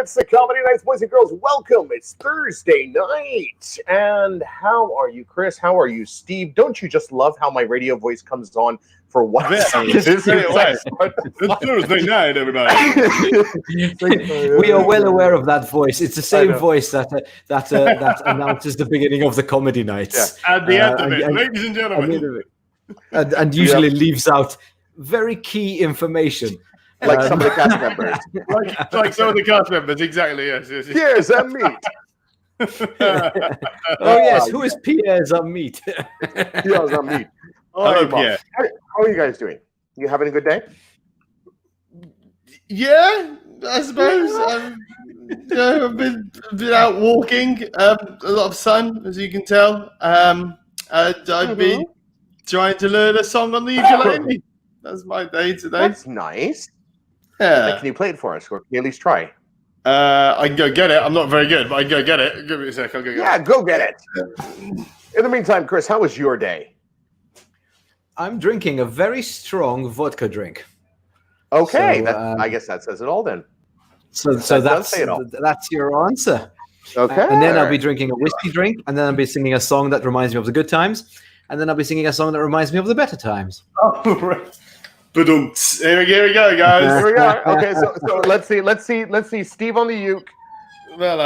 Fantastic Comedy Nights, boys and girls. Welcome. It's Thursday night. And how are you, Chris? How are you, Steve? Don't you just love how my radio voice comes on for what? It's Thursday night, everybody. We are well aware of that voice. It's the same voice that announces the beginning of the comedy nights. Yeah. At the end of it, ladies and gentlemen. And usually leaves out very key information. Like some of the cast members. like some of the cast members, exactly, yes. Here's a meat. Oh, yes. Who is Pierre's on meat? Pierre's on meat. Hello, Pierre. How are you guys doing? You having a good day? Yeah, I suppose. I've been out walking. A lot of sun, as you can tell. I've been trying to learn a song on the ukulele. That's my day today. That's nice. Yeah. Can you play it for us? Or can you at least try? I can go get it. I'm not very good, but I can go get it. Give me a sec. I'll go get it. Yeah, go get it. In the meantime, Chris, how was your day? I'm drinking a very strong vodka drink. Okay, I guess that says it all then. So that's your answer. Okay. And then I'll be drinking a whiskey drink, and then I'll be singing a song that reminds me of the good times, and then I'll be singing a song that reminds me of the better times. Oh, right. Here we go, guys. Here we go. Okay, so let's see. Steve on the uke. Well,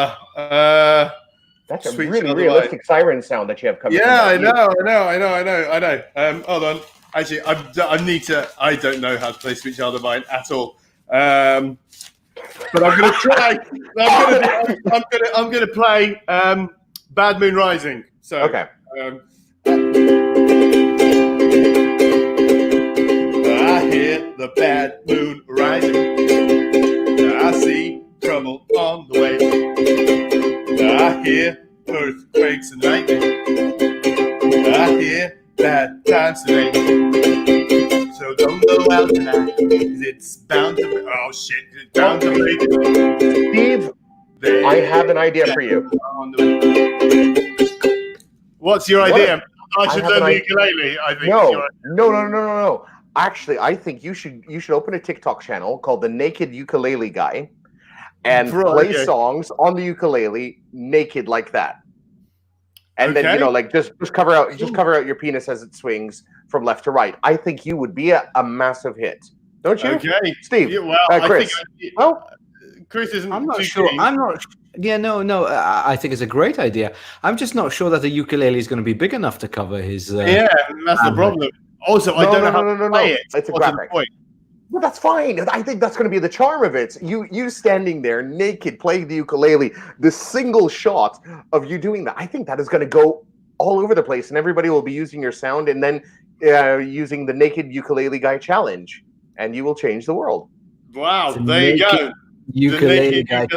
that's a really realistic siren sound that you have coming. Yeah, I know. Hold on. Actually, I don't know how to play Sweet Child of Mine at all. But I'm gonna try. I'm gonna play Bad Moon Rising. So okay. I hear the bad moon rising. I see trouble on the way. I hear earthquakes and lightning. I hear bad times today. So don't go out tonight, 'cause it's bound to be. Oh shit, it's bound to be. Steve, I have an idea for you. What's your idea? I should learn the ukulele, I think. No. Actually, I think you should open a TikTok channel called the Naked Ukulele Guy and play songs on the ukulele naked like that. And then just cover out your penis as it swings from left to right. I think you would be a massive hit. Don't you? Okay. Steve. Yeah, well, Chris. Chris isn't. I'm not sure. I'm not. Yeah, no. I think it's a great idea. I'm just not sure that the ukulele is going to be big enough to cover his. Yeah, that's the problem. Also, I don't know how to play it. It's a graphic. Well, that's fine. I think that's going to be the charm of it. You standing there naked playing the ukulele, the single shot of you doing that. I think that is going to go all over the place, and everybody will be using your sound and then using the Naked Ukulele Guy challenge, and you will change the world. Wow, there you go. Ukulele Guy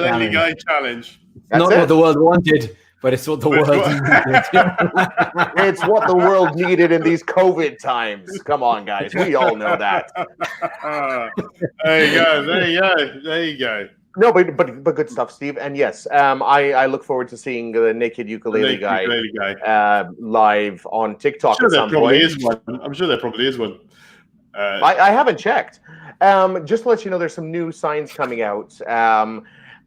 challenge. That's not what the world wanted, but it's what the world needed. It's what the world needed in these COVID times. Come on, guys. We all know that. There you go. No, but good stuff, Steve. And yes, I look forward to seeing the Naked Ukulele Guy live on TikTok at some point. I'm sure there probably is one. I haven't checked. Just to let you know, there's some new signs coming out.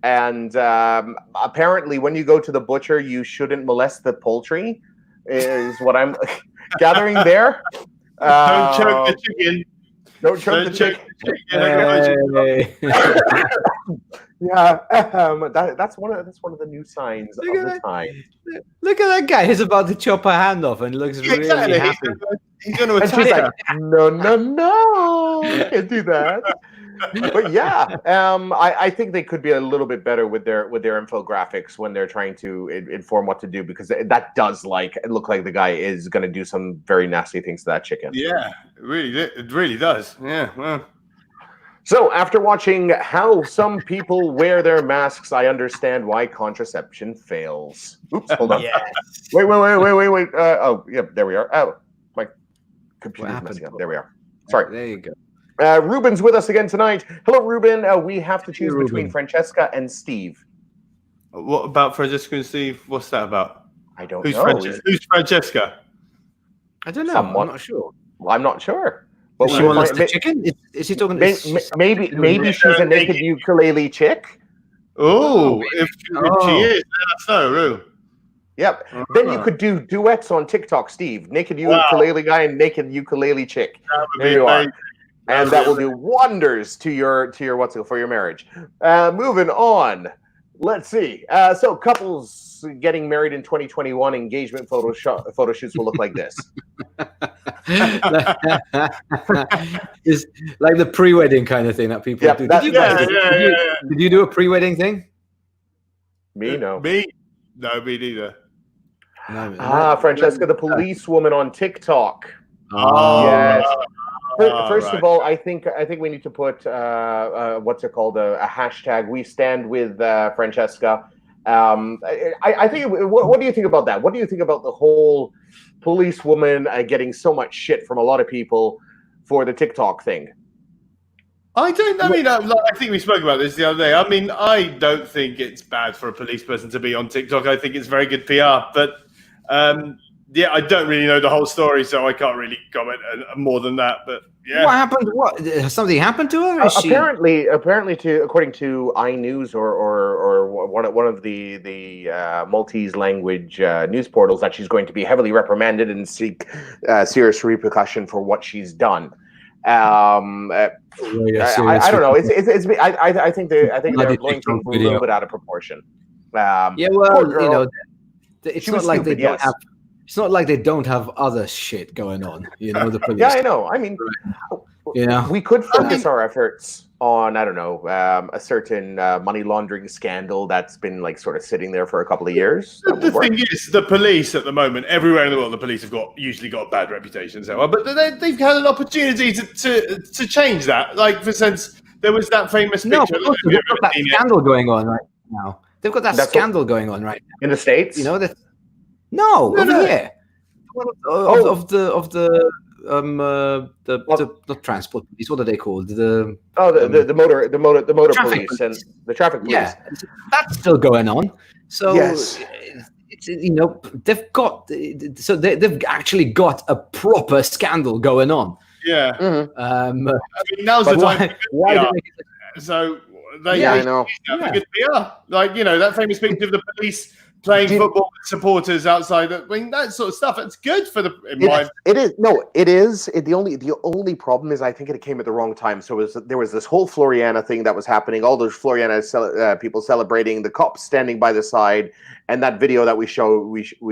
And apparently, when you go to the butcher, you shouldn't molest the poultry, is what I'm gathering there. Don't choke the chicken. Don't choke the chicken. Yeah, that's one of the new signs of the time. Look at that guy. He's about to chop her hand off and looks really happy. He's going to attack she's her. like, no, can't do that. But yeah, I think they could be a little bit better with their infographics when they're trying to inform what to do, because that does look like the guy is going to do some very nasty things to that chicken. Yeah, it really does. Yeah. Well. So after watching how some people wear their masks, I understand why contraception fails. Oops, hold on. Yes. Wait. There we are. Oh, my computer's messing up. There we are. Sorry. There you go. Ruben's with us again tonight. Hello, Ruben. We have to choose between Francesca and Steve. What about Francesca and Steve? What's that about? I don't know. Who's Francesca? I don't know. Someone. I'm not sure. Well, I'm not sure. But She wants the chicken? Is he talking? Maybe she's a naked ukulele chick. Oh, if she is, let us know, Roo. Yep. Then you could do duets on TikTok, Steve. Naked ukulele guy and naked ukulele chick. There you are. And that will do wonders to your for your marriage. Moving on. Let's see. So couples getting married in 2021 engagement photo shoots will look like this. It's like the pre-wedding kind of thing that people do. Did you do a pre-wedding thing? Me, no. Me neither. Francesca, the policewoman on TikTok. Oh, yes. First of all, I think we need to put what's it called, a hashtag. We stand with Francesca. I think. What do you think about that? What do you think about the whole policewoman getting so much shit from a lot of people for the TikTok thing? I think we spoke about this the other day. I mean, I don't think it's bad for a police person to be on TikTok. I think it's very good PR, but. I don't really know the whole story, so I can't really comment more than that. But yeah, what happened? What something happened to her? Apparently, according to iNews or one of the Maltese language news portals, that she's going to be heavily reprimanded and seek serious repercussion for what she's done. I don't know. I think they're blowing things a little bit out of proportion. It's not like they don't have. It's not like they don't have other shit going on, the police. Yeah, I know. I mean, we could focus our efforts on, I don't know, a certain money laundering scandal that's been sort of sitting there for a couple of years. The thing is, the police at the moment, everywhere in the world, the police have usually got bad reputations. But they've had an opportunity to change that. Like, for instance, there was that famous picture. They've got that scandal going on right now. They've got that scandal going on right now. In the States? Over here. Of the transport police. What are they called? The motor police and the traffic police. Yeah, that's still going on. So yes. They've actually got a proper scandal going on. Yeah. Mm-hmm. I mean, now's the time. I know. Have a good PR. That famous picture of the police playing football with supporters outside. I mean, that sort of stuff. It's good for the. It is. The only problem is I think it came at the wrong time. So there was this whole Floriana thing that was happening. All those Floriana people celebrating, the cops standing by the side, and that video that we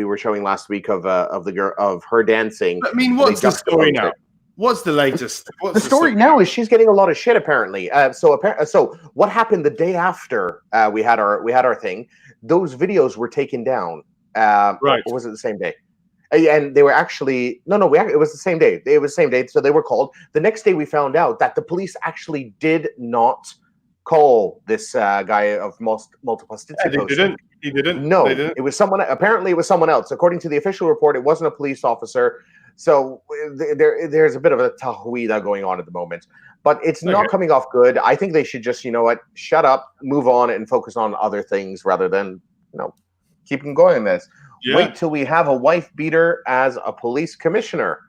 were showing last week of the girl of her dancing. I mean, what's the story now? What's the latest? The story now is she's getting a lot of shit apparently. So what happened the day after we had our thing? Those videos were taken down. Right. Or was it the same day? And they were actually it was the same day. It was the same day. So they were called. The next day we found out that the police actually did not call this guy of multiple statistics. He didn't. No, they didn't. It was someone. Apparently, it was someone else. According to the official report, it wasn't a police officer. So there's a bit of a tahuida going on at the moment, but it's not coming off good. I think they should just, shut up, move on, and focus on other things rather than, keep them going. This. Yeah. Wait till we have a wife beater as a police commissioner.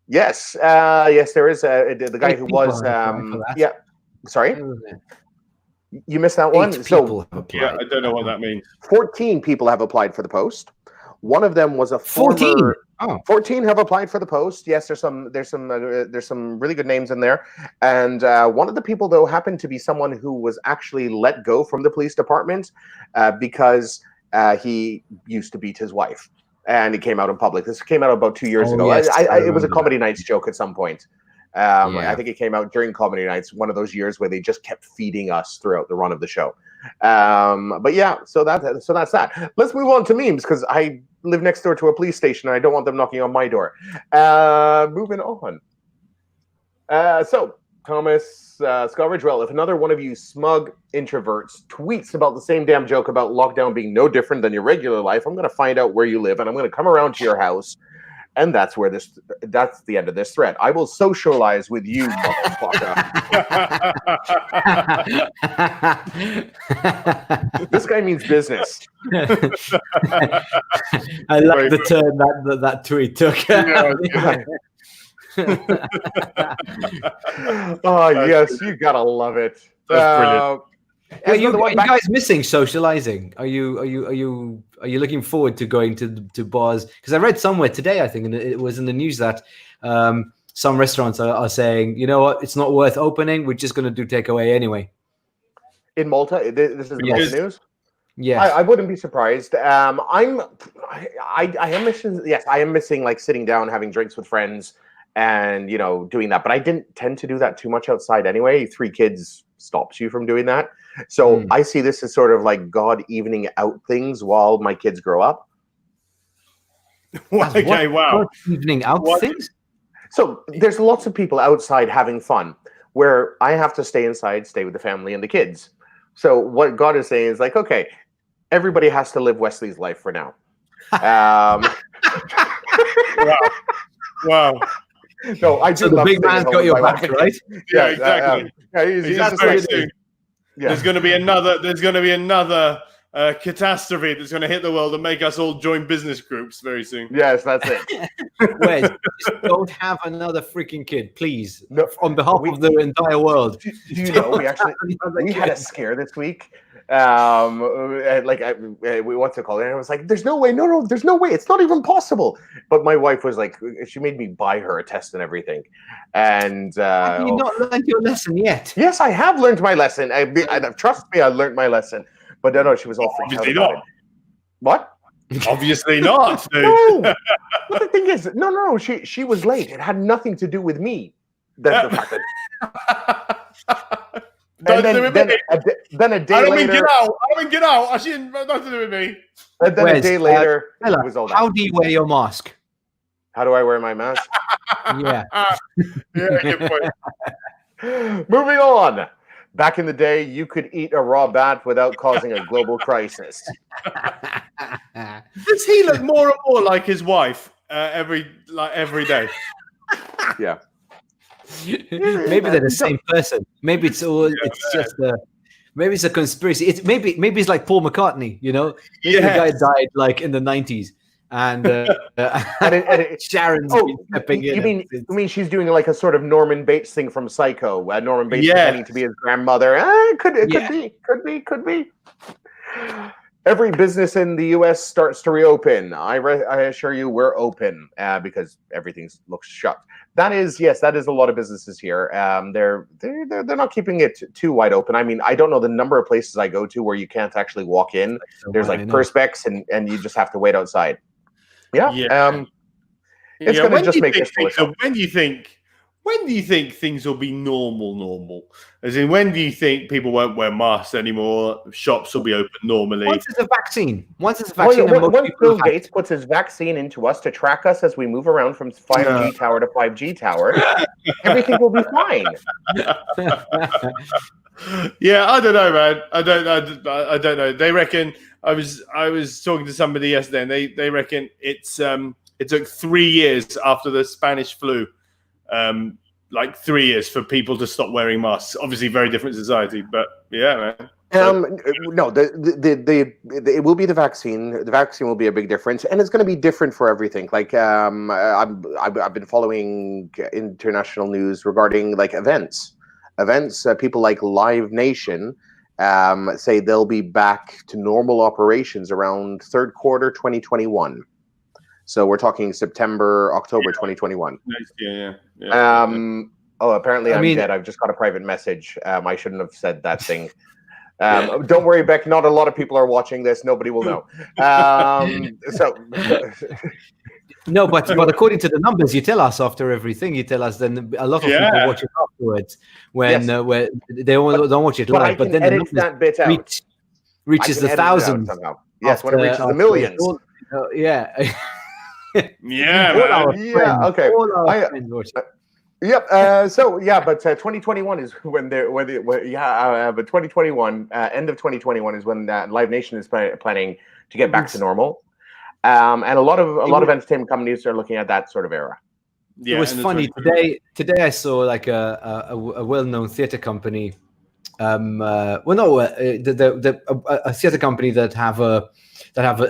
Yes, yes, there is the guy who was. Yeah, sorry. You missed that one. So I don't know what that means. 14 people have applied for the post. One of them was a former. 14. 14 have applied for the post. Yes, there's some really good names in there, and one of the people though happened to be someone who was actually let go from the police department because he used to beat his wife, and he came out in public. This came out about 2 years ago. Yes, it was a Comedy Nights joke at some point. I think it came out during Comedy Nights, one of those years where they just kept feeding us throughout the run of the show. But yeah, so that's that. Let's move on to memes because I live next door to a police station and I don't want them knocking on my door. Moving on. So Thomas Scoridgewell, if another one of you smug introverts tweets about the same damn joke about lockdown being no different than your regular life, I'm going to find out where you live and I'm going to come around to your house. And that's the end of this thread. I will socialize with you, motherfucker. This guy means business. I like the turn that tweet took. Oh, yes, you gotta love it. That's brilliant. Are you guys missing socializing? Are you looking forward to going to bars? Because I read somewhere today, I think, and it was in the news that some restaurants are saying, you know what, it's not worth opening. We're just going to do takeaway anyway. In Malta, this is the Malta news. Yeah, I wouldn't be surprised. I am missing. Yes, I am missing like sitting down, having drinks with friends, and doing that. But I didn't tend to do that too much outside anyway. 3 kids stops you from doing that. So I see this as sort of like God evening out things while my kids grow up. Okay, wow. Evening out things? So there's lots of people outside having fun where I have to stay inside, stay with the family and the kids. So what God is saying is like, okay, everybody has to live Wesley's life for now. Wow. No, I do. So the big man's got your back, right? Yeah, exactly. He's just like, There's going to be another catastrophe that's going to hit the world and make us all join business groups very soon. Yes, that's it. Wes, just don't have another freaking kid, please. No, on behalf of the entire world. Do you know, we had a scare this week. What's it called? And I was like, "There's no way! No, there's no way! It's not even possible." But my wife was like, she made me buy her a test and everything. And have you not learned your lesson yet? Yes, I have learned my lesson. Trust me, I learned my lesson. But no, she was all freaked out about it. What? Obviously not. No. But the thing is, no. She was late. It had nothing to do with me. That's the fact that. Then a day later. I don't mean get out. I shouldn't. Nothing to do with me. And then a day later, it was all that. How do you wear your mask? How do I wear my mask? Yeah. Yeah, good point. Moving on. Back in the day, you could eat a raw bat without causing a global crisis. Does he look more and more like his wife every day? Yeah. Maybe they're the same person. Maybe it's all. It's just maybe it's a conspiracy. It's maybe it's like Paul McCartney. Maybe the guy died like in the 90s, and Sharon's been stepping in. You mean she's doing like a sort of Norman Bates thing from Psycho? Norman Bates pretending to be his grandmother. It could be. Every business in the U.S. starts to reopen. I assure you, we're open because everything looks shut. That is a lot of businesses here. They're not keeping it too wide open. I mean, I don't know the number of places I go to where you can't actually walk in. There's like perspex and you just have to wait outside. Yeah. It's going to just make this delicious. So when do you think things will be normal? As in, when do you think people won't wear masks anymore? Shops will be open normally. Once there's a vaccine. Once Bill Gates puts his vaccine into us to track us as we move around from 5G tower to 5G tower, everything will be fine. Yeah, I don't know, man. I don't know. They reckon I was talking to somebody yesterday, and they reckon it took 3 years after the Spanish flu. Like 3 years for people to stop wearing masks. Obviously, very different society, but yeah, man. No, it will be the vaccine. The vaccine will be a big difference, and it's going to be different for everything. Like I've been following international news regarding like events. People like Live Nation say they'll be back to normal operations around third quarter 2021. So we're talking September, October 2021. Yeah. Apparently I'm dead. I've just got a private message. I shouldn't have said that thing. Don't worry, Beck. Not a lot of people are watching this. Nobody will know. No, but according to the numbers you tell us after everything, you tell us then a lot of people watch it afterwards when where they don't watch it live. But then the numbers that bit out. reaches the thousands. Yes, when it reaches the millions. Okay. Yep. But 2021 is when but 2021, end of 2021 is when Live Nation is planning to get back to normal. And a lot of entertainment companies are looking at that sort of era. Yeah, it was funny today. I saw like a well-known theater company. A theater company that have a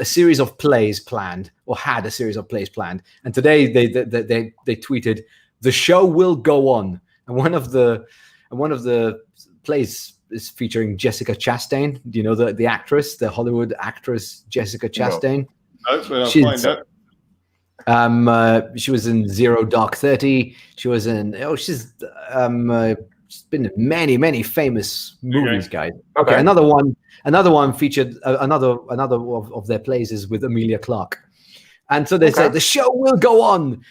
series of plays planned, or had a series of plays planned. And today they tweeted, "The show will go on." And one of the plays is featuring Jessica Chastain. Do you know the actress, the Hollywood actress Jessica Chastain? No, but I'll find out. She was in Zero Dark 30. She was in. She's been in many famous movies, guys. Okay, another one featured another of their plays is with Emilia Clarke, and so they said the show will go on.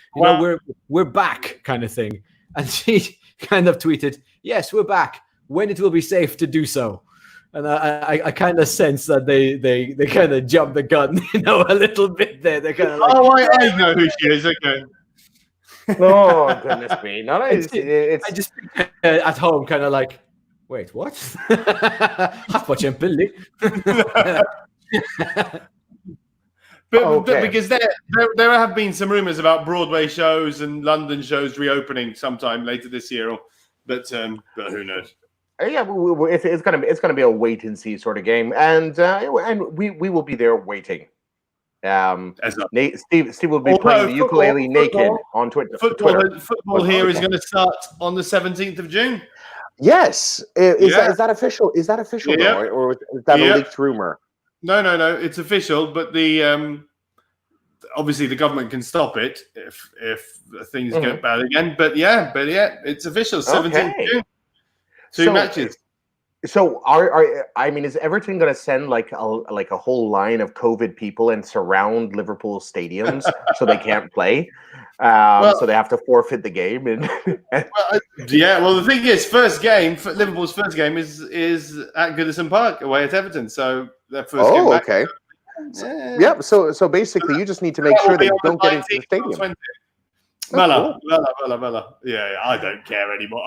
We're back, kind of thing. And she kind of tweeted, "Yes, we're back. When it will be safe to do so." And I kind of sense that they kind of jumped the gun, a little bit there. They're kind of like, I know who she is. Okay. Oh goodness me! No, I just at home kind of like, wait, what? But because there have been some rumors about Broadway shows and London shows reopening sometime later this year, but who knows? Yeah, it's gonna be a wait and see sort of game, and we will be there waiting. Steve will be playing the ukulele naked on Twitter. Football here is going to start on the 17th of June. Yes, is that official? Is that official though, or is that a leaked rumor? No, it's official. But obviously the government can stop it if things get bad again. But yeah, it's official. 17th of June. Two matches. So is Everton going to send like a whole line of COVID people and surround Liverpool stadiums so they can't play? So they have to forfeit the game. And the thing is, Liverpool's first game is at Goodison Park away at Everton. So their first game back. Okay. Yeah. So basically, you just need to make sure they don't get into the stadium. Mela. Yeah, I don't care anymore.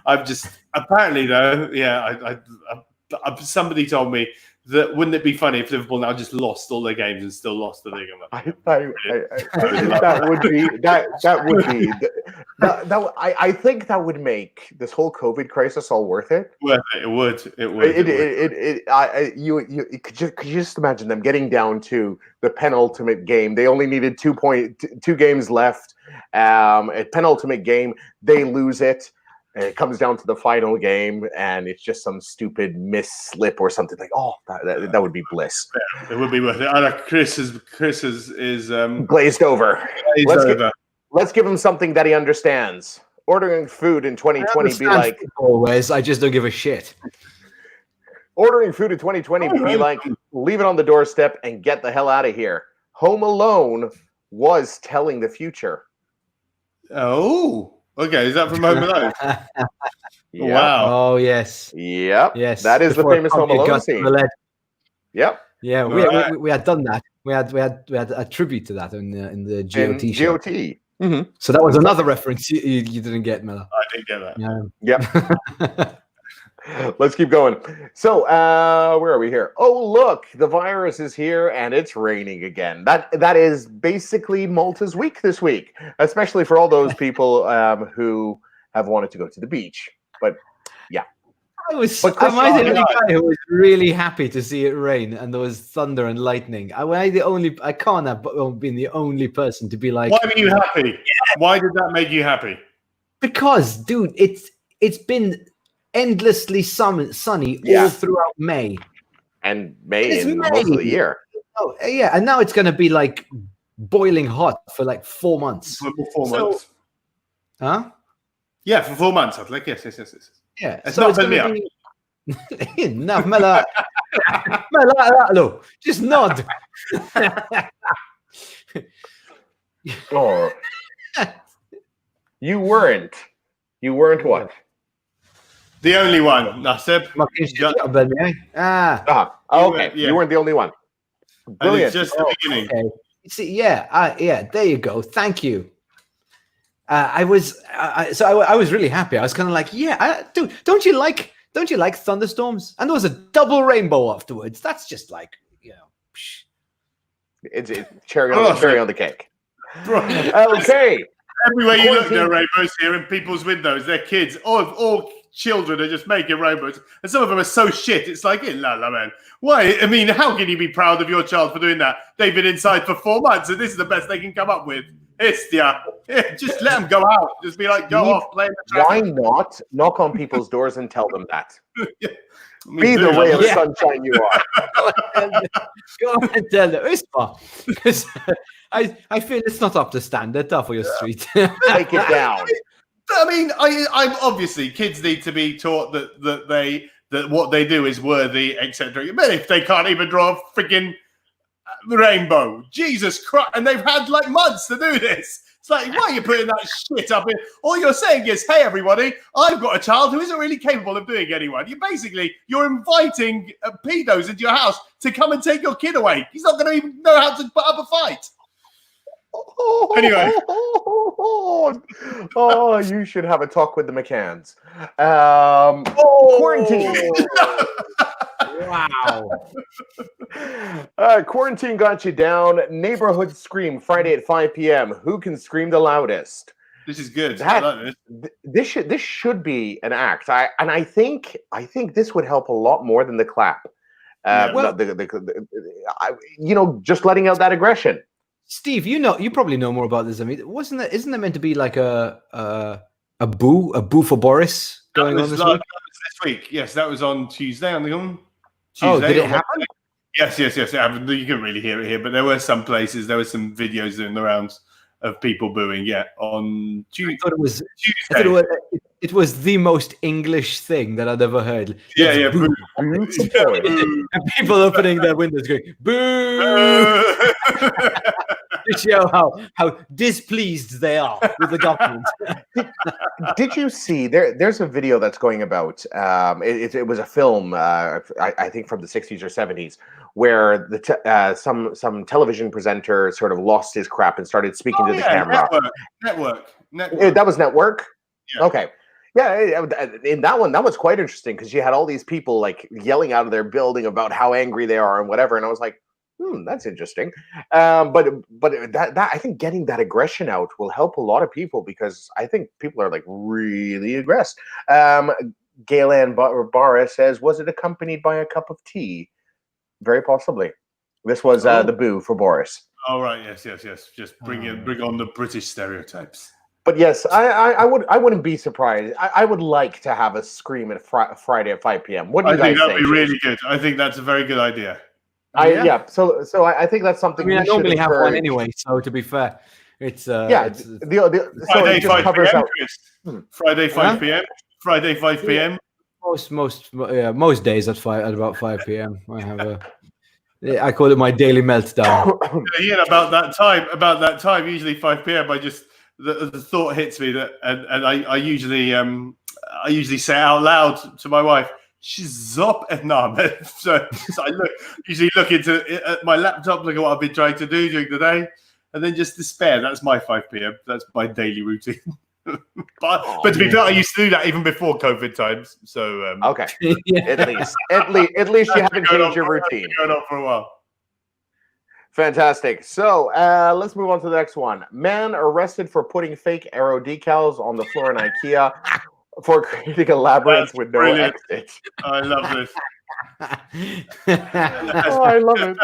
I've just apparently though. Yeah, I somebody told me that wouldn't it be funny if Liverpool now just lost all their games and still lost the league? I think that would make this whole COVID crisis all worth it. It would. You could you just imagine them getting down to the penultimate game? They only needed 2 games left. A penultimate game, they lose it. It comes down to the final game, and it's just some stupid miss-slip or something like. Oh, that would be bliss. Yeah, it would be worth it. I like Chris is glazed over. Let's give him something that he understands. Ordering food in 2020 be like always. I just don't give a shit. Ordering food in 2020 be like leave it on the doorstep and get the hell out of here. Home Alone was telling the future. Oh. Okay, is that from Home Alone? Yeah. Wow. Oh yes. Yep. Yes. That is the famous Home Alone scene. Yep. Yeah, we had done that. We had a tribute to that in the GOT show. GOT. Mm-hmm. So that was another reference you didn't get, Miller. I didn't get that. Yeah. Let's keep going. So, where are we here? Oh, look, the virus is here and it's raining again. That is basically Malta's week this week, especially for all those people who have wanted to go to the beach. But yeah, am I the only guy who was really happy to see it rain and there was thunder and lightning? I can't have been the only person to be like. Why were you happy? Yeah. Why did that make you happy? Because, dude, it's been endlessly sunny all throughout May. And May in most of the year. Oh, yeah, and now it's going to be like boiling hot for like 4 months. For 4 months. Huh? Yeah, for 4 months. I was like, yes. Yeah. It's not going to be... No, Mela, look, just nod. Oh. You weren't what? The only one, Nasib. Okay. Yeah. You weren't the only one. Brilliant. Just the beginning. Okay. See, there you go. Thank you. I was really happy. I was kind of like, dude, don't you like thunderstorms? And there was a double rainbow afterwards. That's just like, it's cherry on the cake. Okay. Everywhere you look, there are rainbows here in people's windows. They're kids. All children are just making rainbows. And some of them are so shit. It's like, la, man. Why? I mean, how can you be proud of your child for doing that? They've been inside for 4 months, and this is the best they can come up with. It's just let them go out. Just be like, go off, play in the Why traffic. not knock on people's doors and tell them that? Yeah. Be the ray of sunshine you are. Go on and tell them. It's fun. Because I feel it's not up to standard for your street. Take it down. I mean, I'm obviously kids need to be taught that what they do is worthy, etc. But if they can't even draw a freaking rainbow, Jesus Christ, and they've had like months to do this. It's like, why are you putting that shit up in? All you're saying is, hey, everybody, I've got a child who isn't really capable of doing anyone. You're inviting pedos into your house to come and take your kid away. He's not going to even know how to put up a fight. Anyway. Oh, you should have a talk with the McCanns. Quarantine. Wow. Quarantine got you down. Neighborhood scream Friday at 5 p.m. Who can scream the loudest? This is good. I like this. This should be an act. I think this would help a lot more than the clap. Just letting out that aggression. Steve, you probably know more about this. I mean, isn't there meant to be like a boo for Boris going on this week? This week, yes, that was on Tuesday. Tuesday. Oh, did it happen? Yes. You can really hear it here, but there were some places, there were some videos doing the rounds of people booing. Yeah, on Tuesday. It was the most English thing that I'd ever heard. Yeah. Boo. And people opening their windows going, boo! To show how displeased they are with the government. Did you see there's a video that's going about it was a film I think from the 60s or 70s where some television presenter sort of lost his crap and started speaking to the camera. Network. That was Network? Yeah. Okay. Yeah, in that one, that was quite interesting because you had all these people like yelling out of their building about how angry they are and whatever, and I was like, that's interesting. But that I think getting that aggression out will help a lot of people because I think people are like really aggressed. Gaylan Barra says, was it accompanied by a cup of tea? Very possibly. This was the boo for Boris. Oh right, yes. Just bring on the British stereotypes. But yes, I wouldn't be surprised. I would like to have a scream at Friday at 5 p.m. What do you guys think? I think that'd be really good. I think that's a very very good idea. So I think that's something. I normally have one anyway. So to be fair, it's so Friday it just 5 covers p.m. out. Friday 5 p.m. Friday 5 p.m. Most days at about 5 p.m. I call it my daily meltdown. About that time, usually 5 p.m. The thought hits me that, and I usually say out loud to my wife, "She's up at Name." So I usually look into my laptop, look at what I've been trying to do during the day, and then just despair. That's my 5 p.m. That's my daily routine. but to be fair, I used to do that even before COVID times. So okay, at least you haven't changed your routine. Going on for a while. Fantastic. So let's move on to the next one. Man arrested for putting fake arrow decals on the floor in IKEA for creating a labyrinth with no exit. I love this. I love it.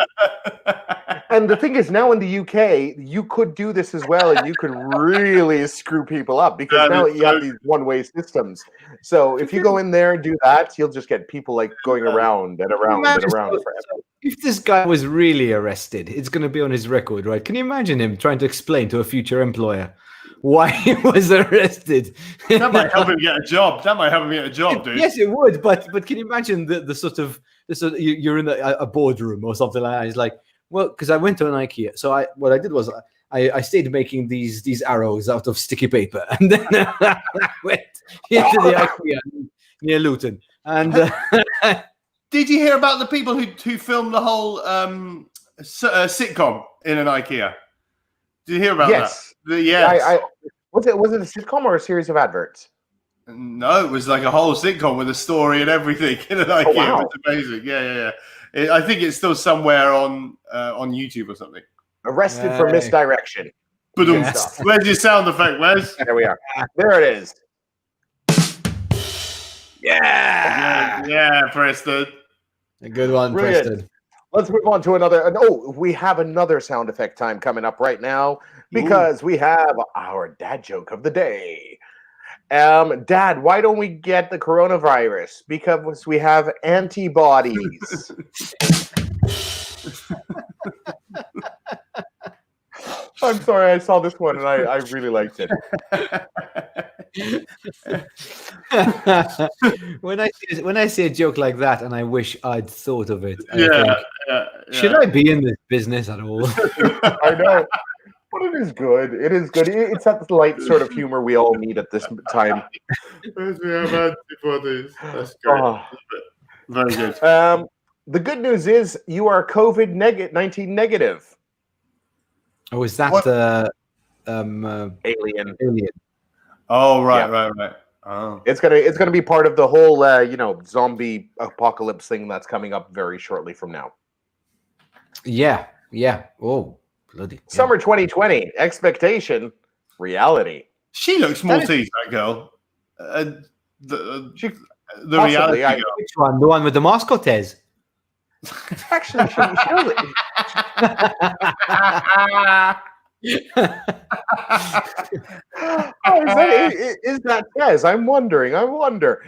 And the thing is, now in the UK, you could do this as well, and you could really screw people up because now you have these one-way systems. So if you go in there and do that, you'll just get people like going around and around and around forever. If this guy was really arrested, it's going to be on his record, right? Can you imagine him trying to explain to a future employer why he was arrested? That might help him get a job. Dude. Yes, it would. But can you imagine the sort of you're in a boardroom or something like that? He's like, well, because I went to an IKEA, so what I did was I stayed making these arrows out of sticky paper, and then I went into the IKEA near Luton, and. Did you hear about the people who filmed the whole sitcom in an IKEA? Did you hear about that? Yes. Was it a sitcom or a series of adverts? No, it was like a whole sitcom with a story and everything in an IKEA. Wow. It was amazing. Yeah. I think it's still somewhere on YouTube or something. Arrested for misdirection. Yes. Where's your sound effect, Wes? There we are. There it is. Yeah, Preston. A good one, Brilliant. Preston. Let's move on to another. Oh, we have another sound effect time coming up right now because we have our dad joke of the day. Dad, why don't we get the coronavirus? Because we have antibodies. I'm sorry, I saw this one and I really liked it. When I see a joke like that, and I wish I'd thought of it. Should I be in this business at all? I know, but it is good. It is good. It's that light sort of humor we all need at this time. We have antibodies. That's great. Very good. The good news is you are COVID-19 negative. Oh, is that Alien? Oh, right. Oh. It's gonna be part of the whole zombie apocalypse thing that's coming up very shortly from now. Yeah. Oh, bloody. Yeah. Summer 2020 expectation, reality. She looks Maltese, that girl. The reality girl. Which one? The one with the mask, Cortez? Actually, she doesn't. Is that Tez? I wonder.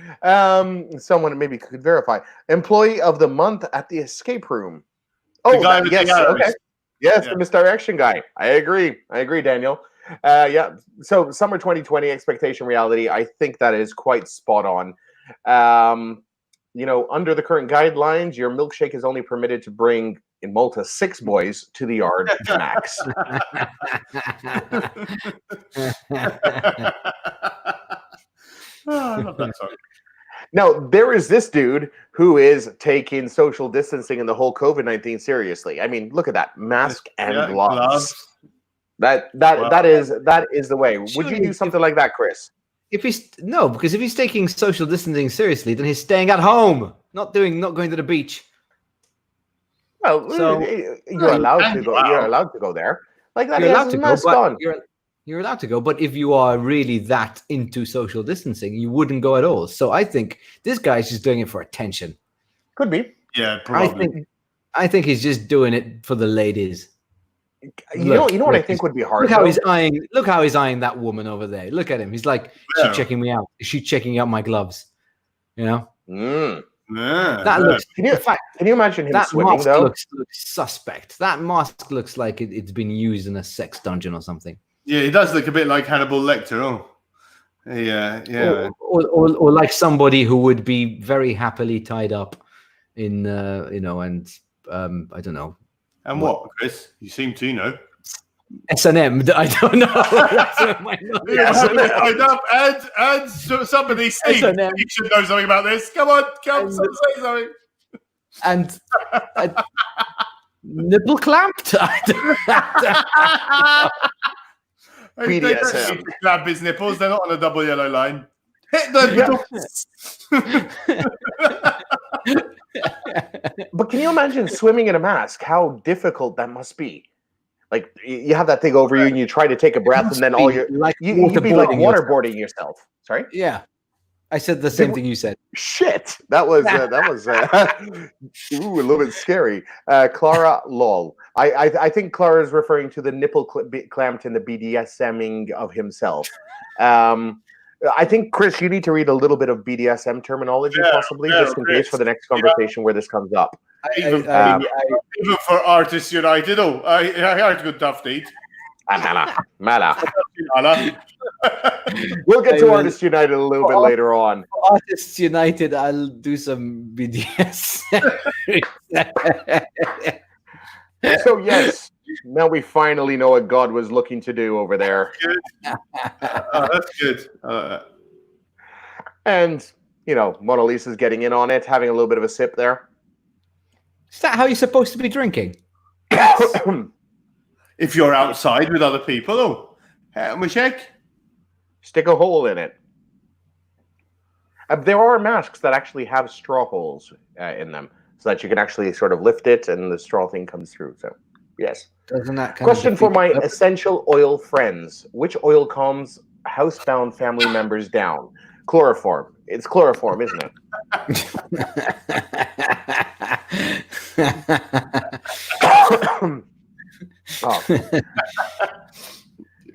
Someone maybe could verify. Employee of the month at the escape room. Oh, the guy with yes, the arrows. okay. Yes, the misdirection guy. I agree, Daniel. Yeah. So summer 2020 expectation reality. I think that is quite spot on. Under the current guidelines, your milkshake is only permitted to bring in Malta 6 boys to the yard max. I love that song. Now, there is this dude who is taking social distancing and the whole COVID-19 seriously. I mean, look at that mask and gloves. That is the way. Would you do something like that, Chris? Because if he's taking social distancing seriously, then he's staying at home, not going to the beach. Well, so, you're allowed to go. You're allowed to go there. Like that. You're allowed to go. You're allowed to go, but if you are really that into social distancing, you wouldn't go at all. So I think this guy's just doing it for attention. Could be. Yeah, probably. I think he's just doing it for the ladies. You know what I think would be hard. Look how he's eyeing that woman over there. Look at him. He's like, is she checking me out? Is she checking out my gloves? Yeah. That looks. Can you imagine him swimming mask though? Looks suspect. That mask looks like it's been used in a sex dungeon or something. Yeah, he does look a bit like Hannibal Lecter. Oh, yeah. Or like somebody who would be very happily tied up in, I don't know. And what, Chris? You seem to know. S&M. I don't know. That's tied up and somebody, Steve, you should know something about this. Come on, say something. And nipple clamped. BDSM. Clamp his nipples. They're not on a double yellow line. Hit the. But can you imagine swimming in a mask? How difficult that must be. Like you have that thing over you, and you try to take a breath, and then you'd be like waterboarding yourself. Sorry. Yeah, I said the same thing you said. Shit, that was a little bit scary. Clara, lol. I think Clara is referring to the nipple clamped in the BDSMing of himself. I think, Chris, you need to read a little bit of BDSM terminology, possibly, just in case for the next conversation where this comes up. Even for Artists United, I heard good tough date. Mala. We'll get to Artists United a little bit later on. For Artists United, I'll do some BDSM. So, yes. Now we finally know what God was looking to do over there. That's good. And, Mona Lisa's getting in on it, having a little bit of a sip there. Is that how you're supposed to be drinking? If you're outside with other people, stick a hole in it. There are masks that actually have straw holes in them, so that you can actually sort of lift it and the straw thing comes through. So, yes. Doesn't that Question for my essential oil friends. Which oil calms housebound family members down? Chloroform. It's chloroform, isn't it? Oh.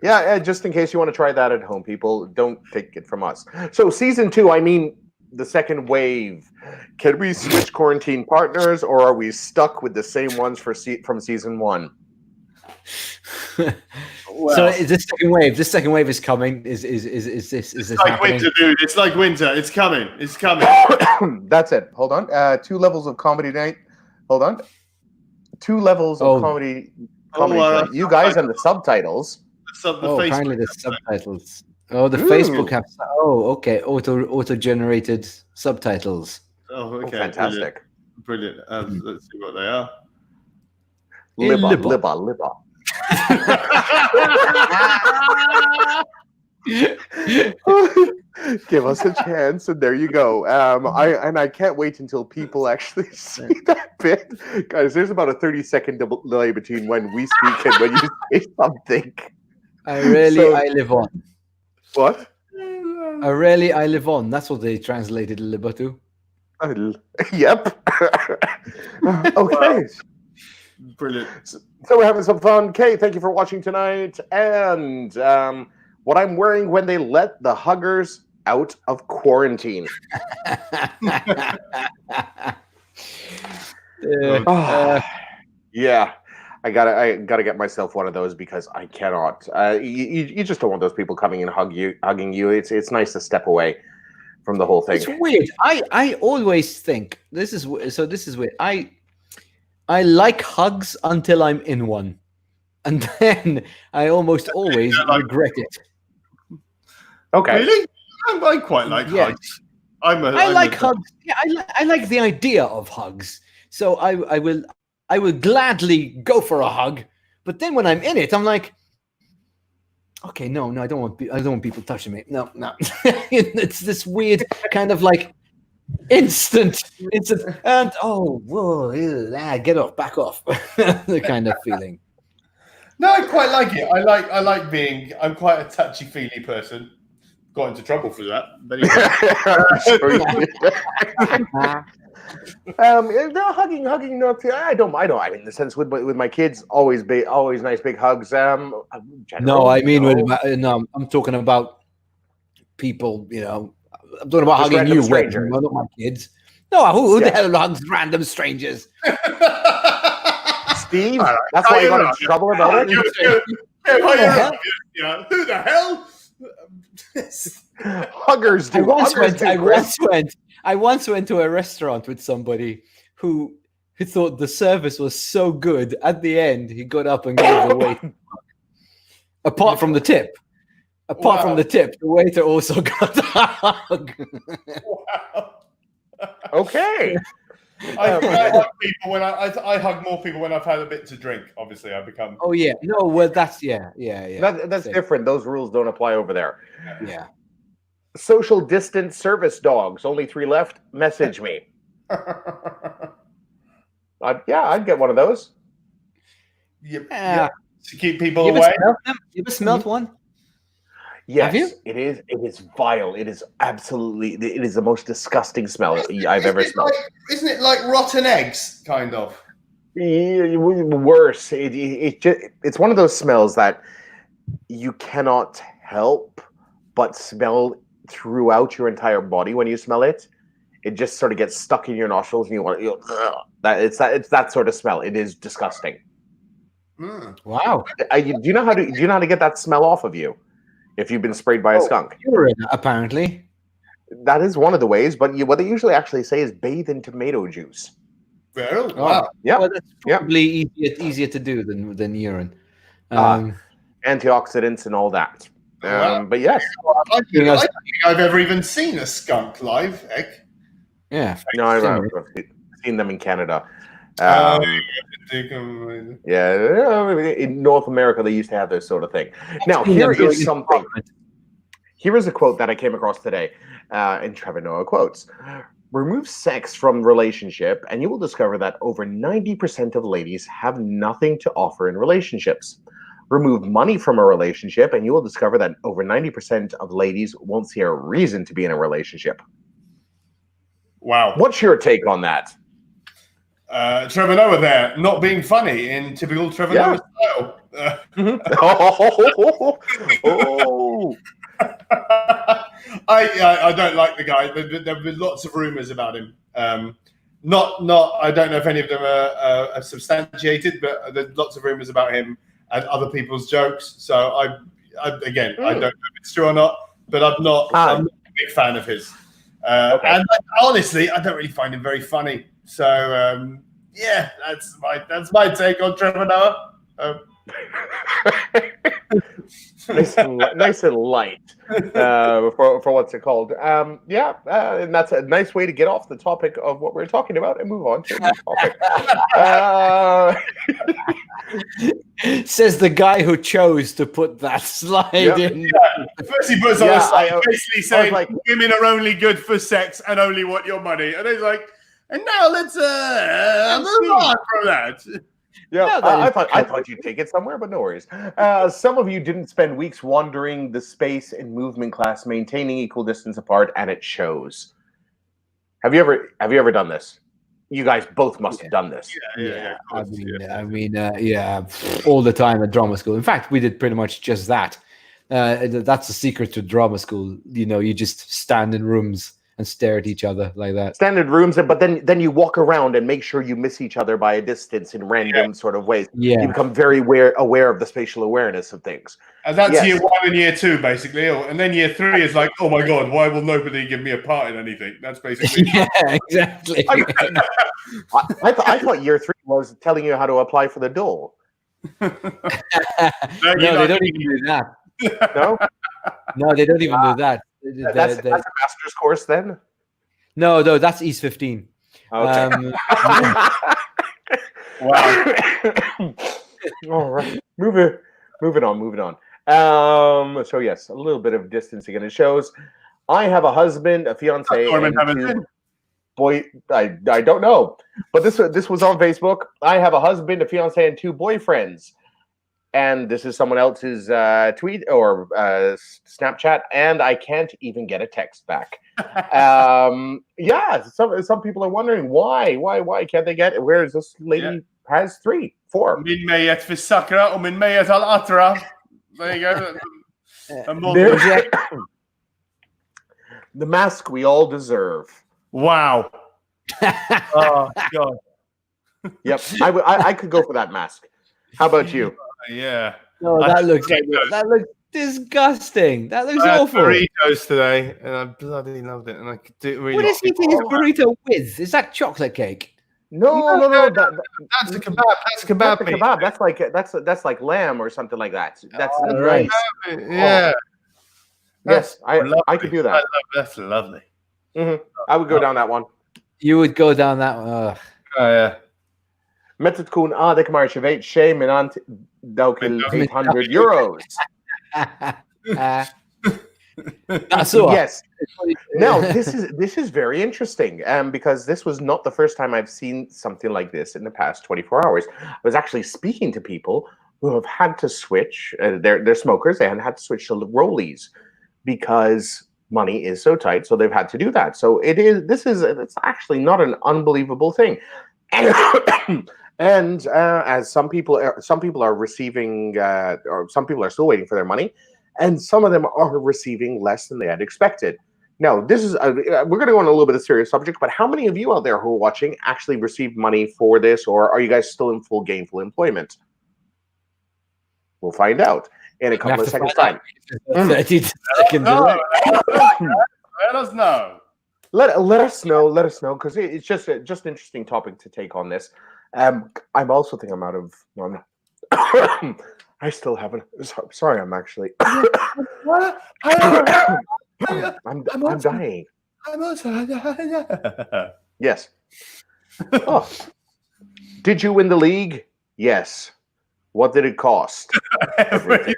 Yeah, just in case you want to try that at home, people, don't take it from us. So season 2, I mean, the second wave. Can we switch quarantine partners, or are we stuck with the same ones from season 1? Well, so is this second wave? This second wave is coming. Is this like happening? Winter, dude. It's like winter. It's coming. It's coming. That's it. Hold on. 2 levels of comedy night. Hold on. 2 levels of comedy night. You guys and the subtitles. Apparently the subtitles. Oh, the Facebook have. Oh, okay. Auto-generated subtitles. Oh, okay. Fantastic. Brilliant. Let's see what they are. Libba. Give us a chance, and there you go. I can't wait until people actually see that bit, guys. There's about a 30-second delay between when we speak and when you say something. I live on. What? I live on. That's what they translated Libba to. Yep. Okay. Brilliant. So we're having some fun. Kay, thank you for watching tonight. And what I'm wearing when they let the huggers out of quarantine. Yeah. I gotta get myself one of those because I cannot. You just don't want those people coming and hugging you. It's nice to step away from the whole thing. It's weird. I always think this is weird. I like hugs until I'm in one, and then I almost always regret it. Okay. Really? I quite like hugs. I like hugs. Yeah, I like the idea of hugs. So I will gladly go for a hug, but then when I'm in it, I'm like, okay, no, I don't want people touching me. No. It's this weird kind of like instant, and get off, back off, the kind of feeling. No, I quite like it. I like being. I'm quite a touchy-feely person. Got into trouble for that. But no, hugging. No, I don't. I mean, in the sense with my kids, always nice big hugs. No, I mean, I'm talking about people. You know, I'm talking about hugging you, strangers, not my kids. No, who the hell hugs random strangers? Steve, that's why you got in trouble about it. Who the hell? Huggers do. I once went to a restaurant with somebody who thought the service was so good. At the end, he got up and gave the waiter. Apart from the tip, the waiter also got a hug. Wow. Okay. I hug people when I hug more people when I've had a bit to drink. Obviously, I become. Oh yeah, no, well that's yeah. That's different. Those rules don't apply over there. Yeah. Social distance service dogs. Only 3 left. Message me. I'd get one of those. Yeah. To keep people away. You ever smelled one? Yes. Have you? It is vile. It is absolutely. It is the most disgusting smell I've ever smelled. Isn't it like rotten eggs, kind of? Worse. It's one of those smells that you cannot help but smell throughout your entire body when you smell it. It just sort of gets stuck in your nostrils, and you want it's that sort of smell. It is disgusting. Wow. Do you know how to get that smell off of you if you've been sprayed by a skunk? Urine, apparently. That is one of the ways, but what they usually actually say is bathe in tomato juice. Well, wow. Yeah. Well, that's probably easier to do than urine. Antioxidants and all that. But yes, I don't think I've ever even seen a skunk live, Egg. Yeah. No, I've seen them in Canada. In North America, they used to have this sort of thing. Now, here is something. Here is a quote that I came across today in Trevor Noah quotes. Remove sex from relationship, and you will discover that over 90% of ladies have nothing to offer in relationships. Remove money from a relationship, and you will discover that over 90% of ladies won't see a reason to be in a relationship. Wow. What's your take on that? Trevor Noah there, not being funny in typical Trevor Noah style. Oh. I don't like the guy. There have been lots of rumors about him. Not. I don't know if any of them are substantiated, but there's lots of rumors about him and other people's jokes. So I don't know if it's true or not, but I'm not a big fan of his. And honestly, I don't really find him very funny. So yeah, that's my take on Trevor Noah. nice and light for what's it called. And that's a nice way to get off the topic of what we're talking about and move on to the topic. Says the guy who chose to put that slide in. Yeah. First he puts on a slide basically saying women are only good for sex and only want your money. And he's like, and now let's move on from that. Yeah, I thought you'd take it somewhere, but no worries. Some of you didn't spend weeks wandering the space in movement class, maintaining equal distance apart, and it shows. Have you ever done this? You guys both must have done this. Yeah. I mean, all the time at drama school. In fact, we did pretty much just that. That's the secret to drama school. You know, you just stand in rooms and stare at each other like that. Standard rooms, but then you walk around and make sure you miss each other by a distance in random sort of ways. Yeah. You become very aware of the spatial awareness of things. And that's year 1 and year 2, basically. And then year 3 is like, oh my God, why will nobody give me a part in anything? That's basically... Yeah, exactly. I thought year 3 was telling you how to apply for the dole. No, they don't even do that. No? No, they don't even do that. That's a master's course then? No, that's East 15. Okay. Wow. All right. Moving on. So yes, a little bit of distancing, and it shows. I have a husband, a fiance, and two boy. I don't know, but this was on Facebook. I have a husband, a fiance, and 2 boyfriends. And this is someone else's tweet or Snapchat, and I can't even get a text back. Some people are wondering why can't they get it? Whereas this lady has 3, 4. Min mejjet för sakra och min mejjet all atra. There you go. The mask we all deserve. Wow. Oh God. Yep, I could go for that mask. How about you? Yeah. No, that looks disgusting. That looks awful. Burritos today, and I bloody loved it. And I could do it really. What is he eating his burrito with? Is that chocolate cake? No. That's a kebab. That's a kebab. That's a kebab. That's like lamb or something like that. That's right. Yeah. Yes, I could do that. That's lovely. Mm-hmm. I would go down that one. You would go down that one. Oh yeah. Met kun adik mar sheveit she minant daukil 800 euros. Yes. Now this is very interesting, because this was not the first time I've seen something like this in the past 24 hours. I was actually speaking to people who have had to switch. They're smokers. They had to switch to rollies because money is so tight. So they've had to do that. So it's actually not an unbelievable thing. And as some people are receiving, or some people are still waiting for their money, and some of them are receiving less than they had expected. Now, this is we're going to go on a little bit of serious subject, but how many of you out there who are watching actually received money for this, or are you guys still in full gainful employment? We'll find out in a couple of seconds' time. 30 seconds. Let us know. Let us know, because it's just an interesting topic to take on this. I'm also thinking I'm out of. No, I still haven't. Sorry, I'm actually. What? I'm dying. I'm also. Yes. Oh. Did you win the league? Yes. What did it cost? Everything.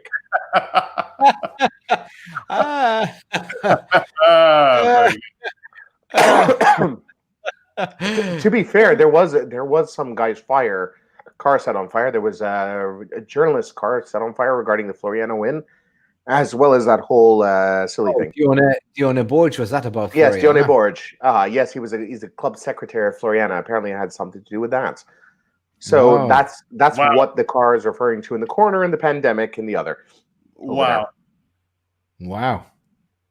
To be fair, there was some guy's car set on fire. There was a journalist's car set on fire regarding the Floriano win. as well as that whole silly thing. Dione Borg, was that about? Yes, Floriana? Dione Borg. Yes, he's a club secretary of Floriana. Apparently, it had something to do with that. So Wow. that's Wow. what the car is referring to in the corner, and the pandemic in the other. Wow. Wow.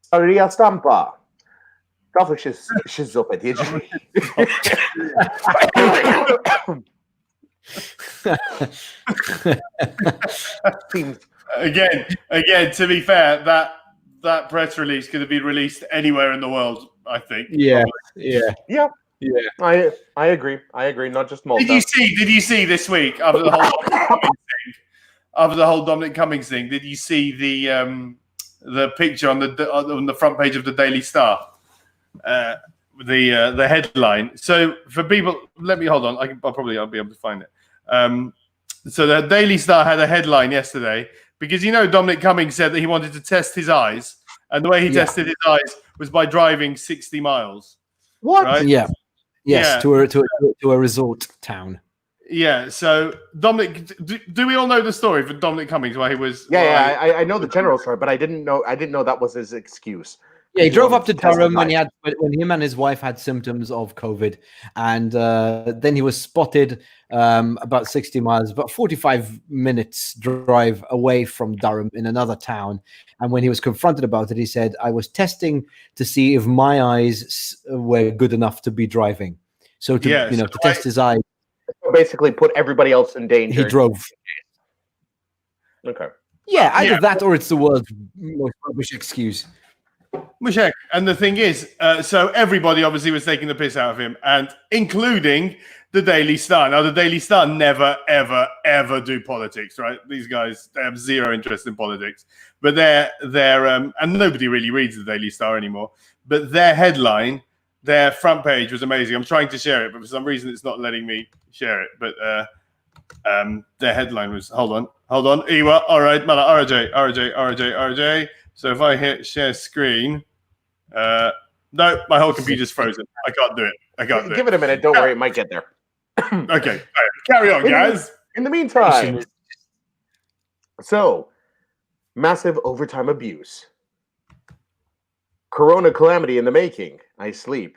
Storia stampa. Traffic is up Again, to be fair, that press release could have been released anywhere in the world, I think. Yeah. I agree. Not just Malta. Did you see this week after the whole Dominic Cummings thing? Did you see the picture on the front page of the Daily Star? The headline. So for people, let me hold on. I'll be able to find it. So the Daily Star had a headline yesterday because Dominic Cummings said that he wanted to test his eyes, and the way he tested his eyes was by driving 60 miles. What? Right? Yeah. Yes. Yeah. To a resort town. Yeah. So Dominic, do we all know the story for Dominic Cummings? Why he was? I know the general story, but I didn't know that was his excuse. Yeah, he drove up to Durham when him and his wife had symptoms of COVID, and then he was spotted about 60 miles, about 45 minutes drive away from Durham in another town. And when he was confronted about it, he said, "I was testing to see if my eyes were good enough to be driving." So to test his eyes, basically put everybody else in danger. He drove. Okay. Yeah, either that or it's the world's most rubbish excuse. Mushek. And the thing is, so everybody obviously was taking the piss out of him, and including the Daily Star. Now, the Daily Star never, ever, ever do politics, right? These guys, they have zero interest in politics. But they're and nobody really reads the Daily Star anymore. But their headline, their front page was amazing. I'm trying to share it, but for some reason it's not letting me share it. But their headline was, hold on. Iwa, all right, Mala, RJ. So if I hit share screen, no, my whole computer's frozen. I can't do it. Give it a minute. Don't worry, it might get there. Okay, all right. Carry on, guys. In the meantime, so massive overtime abuse. Corona calamity in the making. I sleep.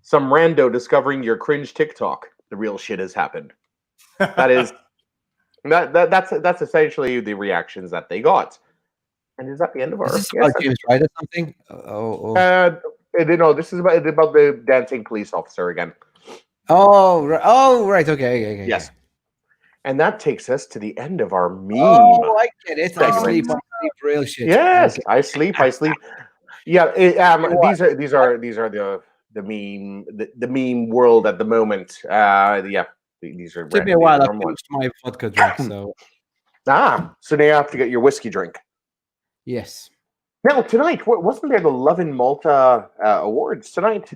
Some rando discovering your cringe TikTok. The real shit has happened. That's essentially the reactions that they got. And is that the end of our? Is this about James Wright or something? No, this is about the dancing police officer again. Oh, right. Okay. Yes. And that takes us to the end of our meme. Oh, I get it. I sleep real shit. Yes, okay. I sleep. Yeah, these are the meme world at the moment. These are. It took me a while. I finished my vodka drink, so. So now you have to get your whiskey drink. Yes. Now tonight, wasn't there the Love in Malta awards tonight?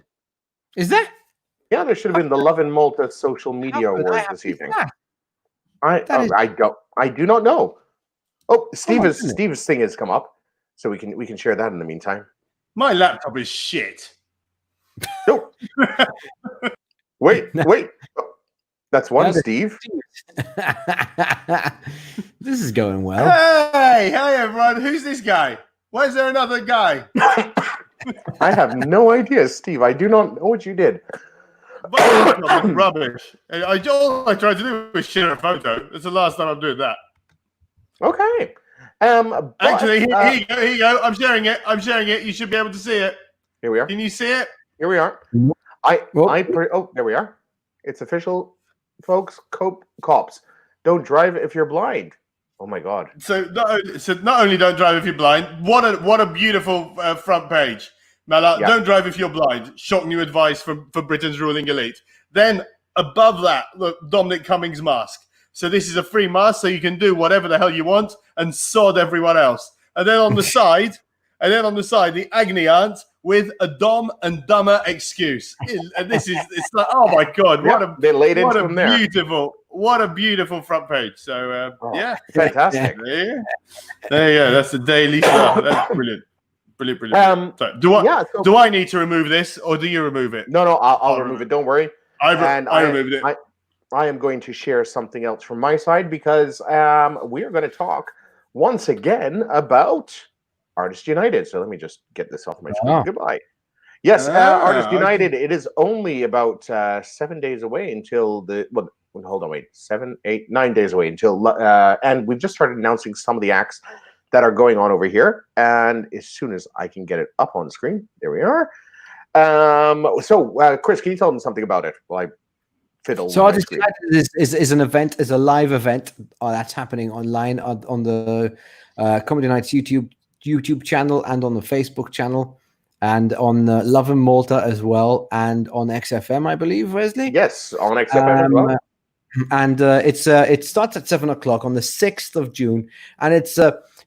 Is there? Yeah, there should have been the Love in Malta social media awards this evening. I do not know. Oh, Steve's thing has come up, so we can share that in the meantime. My laptop is shit. No. Wait. That's one, Steve. This is going well. Hey, everyone. Who's this guy? Why is there another guy? I have no idea, Steve. I do not know what you did. Rubbish. All I tried to do was share a photo. It's the last time I'm doing that. Okay. Actually, here you go. I'm sharing it. You should be able to see it. Here we are. Can you see it? Here we are. There we are. It's official, folks. Cops don't drive if you're blind. Oh my God. So not only don't drive if you're blind. What a beautiful front page. Mala, Don't drive if you're blind. Shock new advice for Britain's ruling elite. Then above that, look, Dominic Cummings mask. So this is a free mask, so you can do whatever the hell you want and sod everyone else. And then on the side, the agony aunt with a dumb and dumber excuse. And it's like, oh my God, what a beautiful front page. So fantastic. There you go. That's the Daily Star. That's brilliant. Brilliant. So, do I need to remove this, or do you remove it? No, I'll remove it. Don't worry. I removed it. I am going to share something else from my side because we are going to talk once again about Artists United. So let me just get this off my screen. Goodbye. Yes, Artists United. It is only about 7 days away until hold on, wait, 7, 8, 9 days away until, and we've just started announcing some of the acts that are going on over here. And as soon as I can get it up on screen, there we are. Chris, can you tell them something about it? Well, I fiddle. So Artists United is an event, is a live event that's happening online on the Comedy Nights YouTube channel and on the Facebook channel and on Love and Malta as well and on XFM, I believe, Wesley. Yes, on XFM as well. And it starts at 7 o'clock on the 6th of June, and it's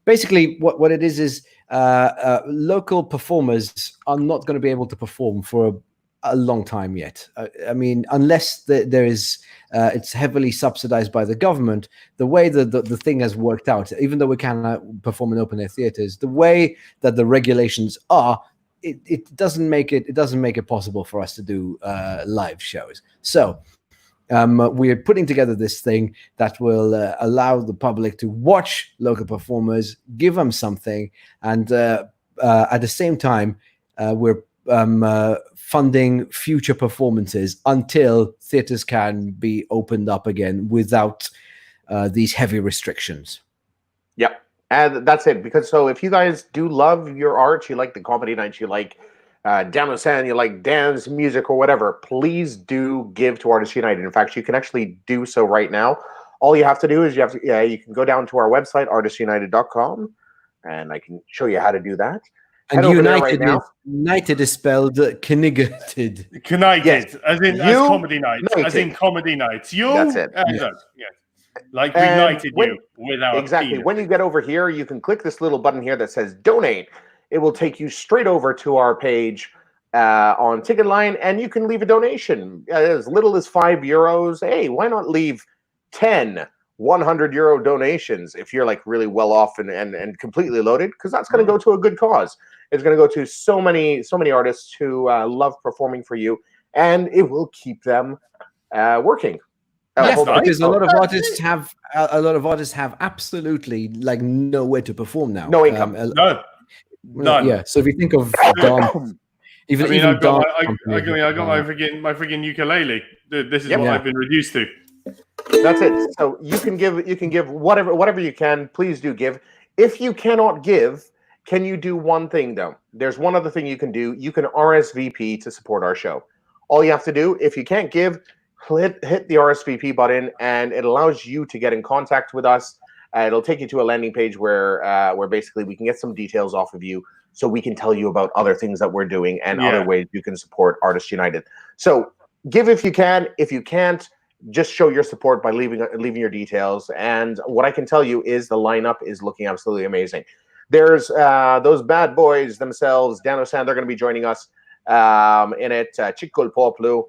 basically what it is local performers are not going to be able to perform for a long time yet. I mean, unless there is, it's heavily subsidized by the government. The way that the thing has worked out, even though we can perform in open air theaters, the way that the regulations are, it doesn't make it possible for us to do live shows. So we're putting together this thing that will allow the public to watch local performers, give them something, and at the same time, we're funding future performances until theaters can be opened up again without these heavy restrictions. Yep. And that's it. Because so if you guys do love your art, you like the comedy nights, you like Dan San, you like Dan's music or whatever, please do give to Artists United. In fact, you can actually do so right now. All you have to do is you can go down to our website, artistsunited.com, and I can show you how to do that. And United is spelled Knighted. Yes. as comedy nights. United. As in comedy nights. That's it. Yes. Like we united you with our exactly. penis. When you get over here, you can click this little button here that says donate. It will take you straight over to our page on Ticketline, and you can leave a donation as little as €5. Hey, why not leave 10 €100 donations if you're like really well off and completely loaded? Because that's going to go to a good cause. It's going to go to so many artists who love performing for you, and it will keep them working. Yes, because a lot of artists have absolutely like nowhere to perform now. No income. None. Yeah. So if you think of Don, I got my freaking ukulele. This is what I've been reduced to. That's it. So you can give whatever you can. Please do give. If you cannot give, can you do one thing though? There's one other thing you can do. You can RSVP to support our show. All you have to do, if you can't give, hit the RSVP button, and it allows you to get in contact with us. It'll take you to a landing page where basically we can get some details off of you, so we can tell you about other things that we're doing and other ways you can support Artists United. So give if you can. If you can't, just show your support by leaving your details. And what I can tell you is the lineup is looking absolutely amazing. There's those bad boys themselves, Dan O'San, they're going to be joining us in it. Chicol Poplu.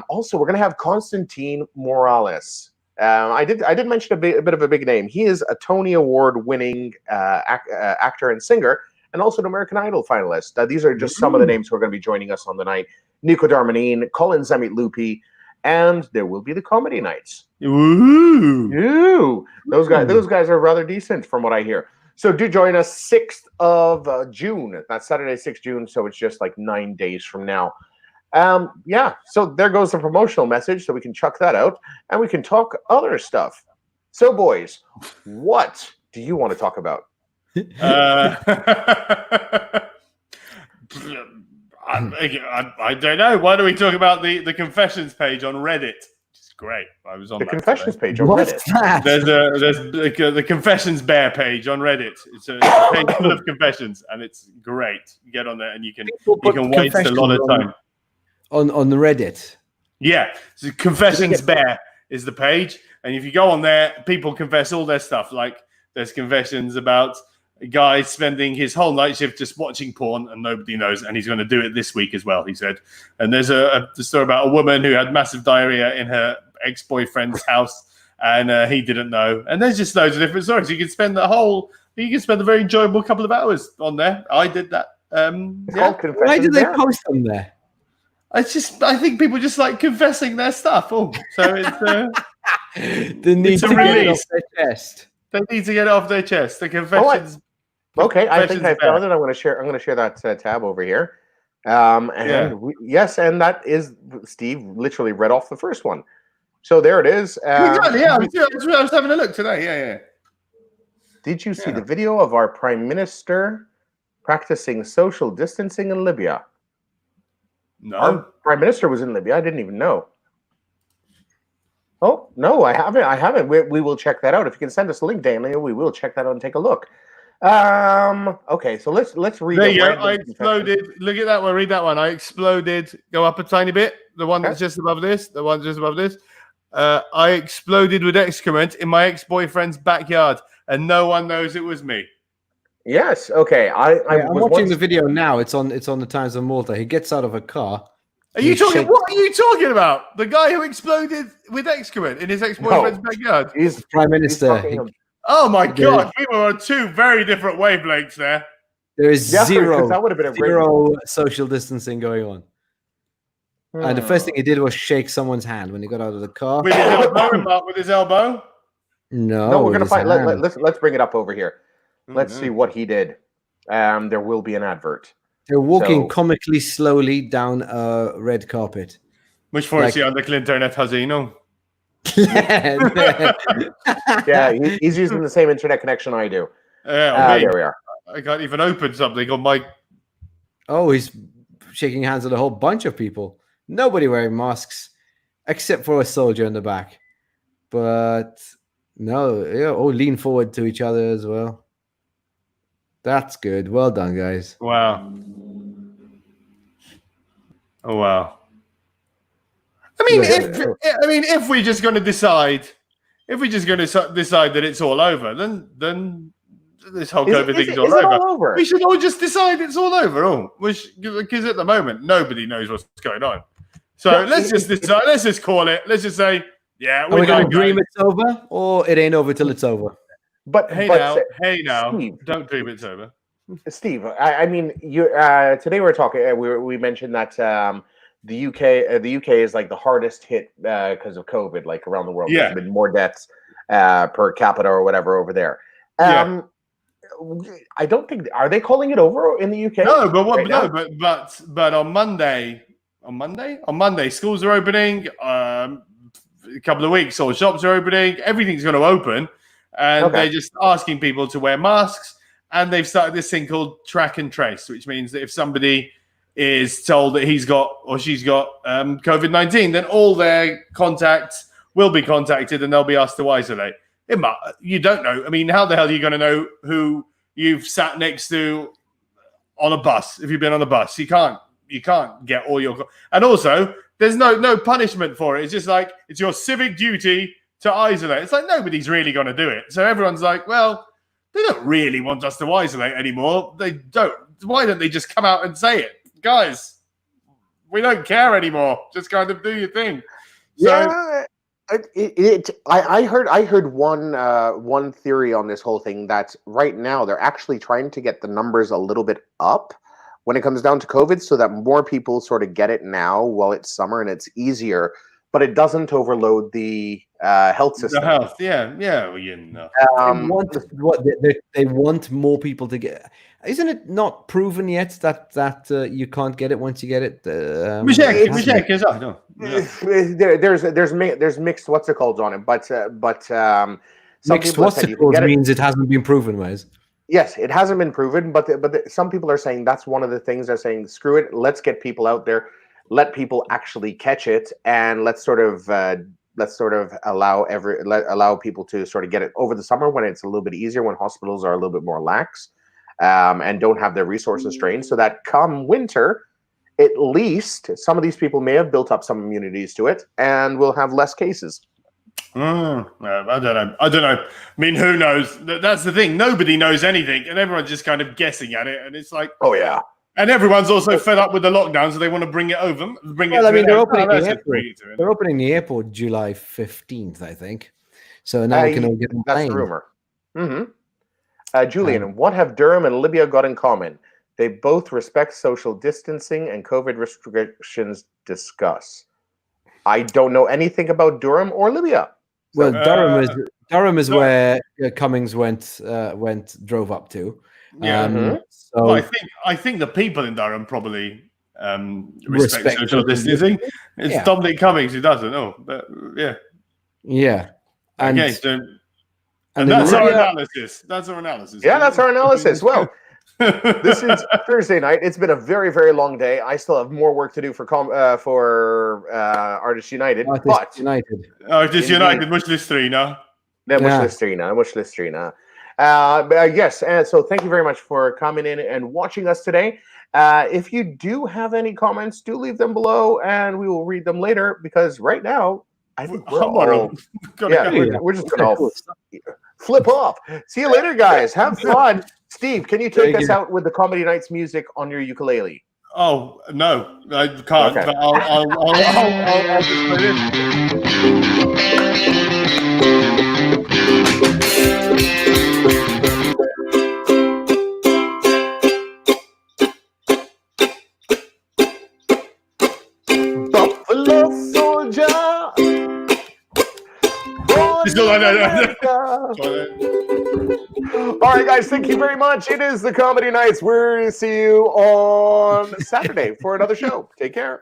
Also, we're going to have Constantine Morales. I did mention a bit of a big name. He is a Tony Award-winning actor and singer, and also an American Idol finalist. These are just some of the names who are going to be joining us on the night. Nico Darmanin, Colin Zamit-Lupi, and there will be the comedy nights. Ooh. Those guys are rather decent from what I hear. So do join us 6th of June. That's Saturday, 6th June, so it's just like 9 days from now. So there goes the promotional message, so we can chuck that out, and we can talk other stuff. So, boys, what do you want to talk about? I don't know. Why don't we talk about the confessions page on Reddit? It's great. I was on the confessions page on Reddit. There's the confessions bear page on Reddit. It's a page full of confessions, and it's great. Get on there, and you can waste a lot of time. On the Reddit. Yeah. So Confessions Bear is the page. And if you go on there, people confess all their stuff. Like there's confessions about a guy spending his whole night shift just watching porn and nobody knows. And he's going to do it this week as well, he said. And there's a story about a woman who had massive diarrhea in her ex-boyfriend's house and he didn't know. And there's just loads of different stories. You can spend a very enjoyable couple of hours on there. I did that. Why did they post them there? I think people just like confessing their stuff. Oh, so it's the need to get it off their chest. They need to get it off their chest. The confessions. Okay, I think I confessions found back. it. I'm going to share that tab over here. Yeah. Yes, and that is Steve literally read off the first one. So there it is. Exactly. Yeah, I was having a look today. Yeah. Did you see the video of our Prime Minister practicing social distancing in Libya? No. Our Prime Minister was in Libya. I didn't even know. Oh, no, I haven't. We will check that out. If you can send us a link, Daniel, we will check that out and take a look. Okay, so let's read. There you go. I exploded. Look at that one. Read that one. I exploded. Go up a tiny bit. The one that's just above this. The one just above this. I exploded with excrement in my ex-boyfriend's backyard, and no one knows it was me. Yes. Okay. I'm watching the video now. It's on the Times of Malta. He gets out of a car. What are you talking about? The guy who exploded with excrement in his ex-boyfriend's backyard? He's the Prime Minister. Oh my God! We were on two very different wavelengths there. There is zero great social distancing going on. And the first thing he did was shake someone's hand when he got out of the car. With his elbow? With his elbow? No, we're gonna find. Let's bring it up over here. Let's see what he did. There will be an advert. They're walking comically slowly down a red carpet. Mux forsi għandek l-internet ħażinu. Yeah, he's using the same internet connection I do. There we are. I can't even open something on my... Oh, he's shaking hands with a whole bunch of people. Nobody wearing masks, except for a soldier in the back. But no, lean forward to each other as well. That's good. Well done, guys. Wow. Oh, wow. If we're just going to decide, that it's all over, then this whole COVID thing is all over. We should all just decide it's all over. Because at the moment nobody knows what's going on. So let's just decide. Let's just call it. Let's just say, yeah, we're going to dream it's over, or it ain't over till it's over. But hey now, Steve, don't dream it's over. Steve, I mean, you today we're talking. We mentioned that the UK is like the hardest hit because of COVID, like around the world. Yeah. There's been more deaths per capita or whatever over there. I don't think are they calling it over in the UK? No, but on Monday, schools are opening. A couple of weeks, all shops are opening. Everything's going to open, and they're just asking people to wear masks. And they've started this thing called track and trace, which means that if somebody is told that he's got or she's got COVID-19, then all their contacts will be contacted and they'll be asked to isolate. You don't know. I mean, how the hell are you going to know who you've sat next to on a bus if you've been on a bus? You can't get all your... And also, there's no punishment for it. It's just like, it's your civic duty to isolate. It's like nobody's really going to do it. So everyone's like, well... They don't really want us to isolate anymore. They don't. Why don't they just come out and say it? Guys, we don't care anymore. Just kind of do your thing. So, I heard one theory on this whole thing that right now they're actually trying to get the numbers a little bit up when it comes down to COVID so that more people sort of get it now while it's summer and it's easier, but it doesn't overload the health system. The health, yeah. Well, you know. They want more people to get. Isn't it not proven yet that you can't get it once you get it? We check. No. There's mixed what's it called on it, but some mixed what's it called means it hasn't been proven, Wes. Yes, it hasn't been proven, but some people are saying that's one of the things. They're saying, screw it, let's get people out there, let people actually catch it, and let's sort of allow people to sort of get it over the summer when it's a little bit easier, when hospitals are a little bit more lax and don't have their resources strained, so that come winter, at least some of these people may have built up some immunities to it and will have less cases. I don't know. I mean, who knows? That's the thing. Nobody knows anything, and everyone's just kind of guessing at it. And it's like, oh yeah. And everyone's also fed up with the lockdown, so they want to bring it over. They're opening the airport. They're opening the airport July 15th, I think. So now we can all get on That's the rumor. Mm-hmm. Julian, what have Durham and Libya got in common? They both respect social distancing and COVID restrictions. Discuss. I don't know anything about Durham or Libya. Well, So- Durham is Durham. where Cummings drove up to. Yeah. So Well, I think the people in Durham probably respect Respect social social distancing. It's Yeah. Dominic Cummings who doesn't. Oh, but yeah. yeah, and Okay. So, and and in that's our Olivia- analysis. That's our analysis. Yeah, that's our analysis. Well, this is Thursday night. It's been a very, very long day. I still have more work to do for Artists United. Artists United. Just United much list 3 now. Much listerina. Yes, and so thank you very much for coming in and watching us today. If you do have any comments, do leave them below, and we will read them later. Because right now, I think we're we're just gonna all flip off. See you later, guys. Have fun. Steve, can you take us out with the Comedy Nights music on your ukulele? Oh no, I can't. Okay. But I'll just play this. Buffalo Soldier. Just go on. All right, guys, thank you very much. It is the Comedy Nights. We'll see you on Saturday for another show. Take care.